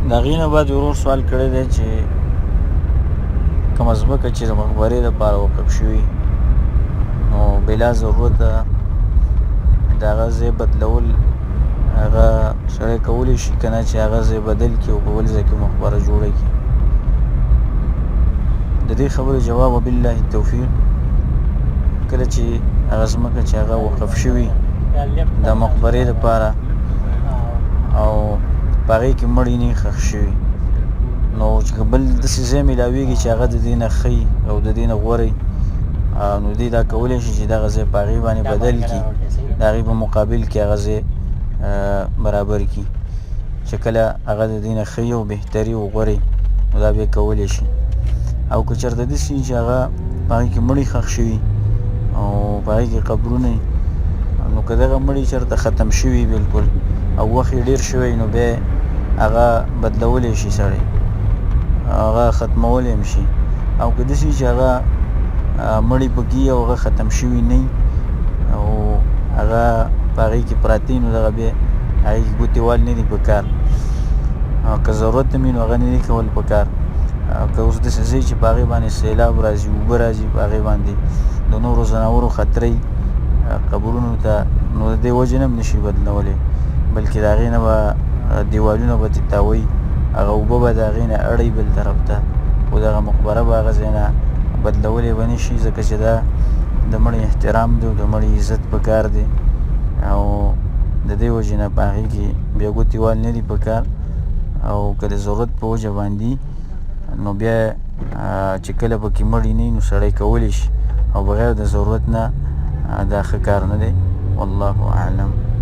د هغې نه بعد ورور سوال کړی دی چې کومه ځمکه چې د مقبرې دپاره وقف شوي نو بلا ضرورته د هغه ځای بدلول هغه سړی کولی شي که نه چې هغه ځای بدل کړي او په بل ځای کې مقبره جوړه کړي. د دې خبرې جواب وبالله التوفیق کله چې هغه ځمکه چې هغه وقف شوي د مقبرې دپاره او په هغې کې مړي نه ښخ شوي نو چې بل داسې ځای میلاویږي چې هغه د دې نه ښه او د دې نه غوره نو دوی دا کولی شي چې دغه ځای په هغې باندې بدل کړي د هغې په مقابل کې هغه ځای برابر کړي چې کله هغه د دې نه ښه او بهتري او غوره نو دا بیا کولی شي. او که چېرته داسې وي چې هغه په هغې کې مړي ښخ شوي او په هغې کې قبرونه نو که دغه مړي چېرته ختم شوي بلکل او وخت یې ډېر شوی نو بیا هغه بدلولی شي سړی هغه ختمولی هم شي. او که داسې وي چې هغه مړي پکې او هغه ختم شوي نه او هغه په هغې کې پراته نو دغه بیا هغې کې ګوتې وال نه دي په کار که ضرورت هم وي نو هغه نه دي کول په کار. که اوس داسې ځای چې په هغې باندې سیلاب راځي اوبه راځي په هغې باندې د نورو ځناورو خطره وي قبرونو ته نو د دې وجې نه هم نشي بدلولی بلکې د هغې نه به دیوالونه به تاووي هغه اوبه به د هغې نه اړوي بل طرف ته خو دغه مقبره به هغه ځای نه بدلولی به نه شي ځکه چې دا د مړي احترام دی او د مړي عزت په کار دی او د دې وجې نه په هغې کې بیا ګوتې وال نه دي په کار. او که د ضرورت په وجه باندې نو بیا چې کله پکې مړي نه نو سړی کولی شي او بغیر د ضرورت نه دا ښه کار نه دی. والله اعلم.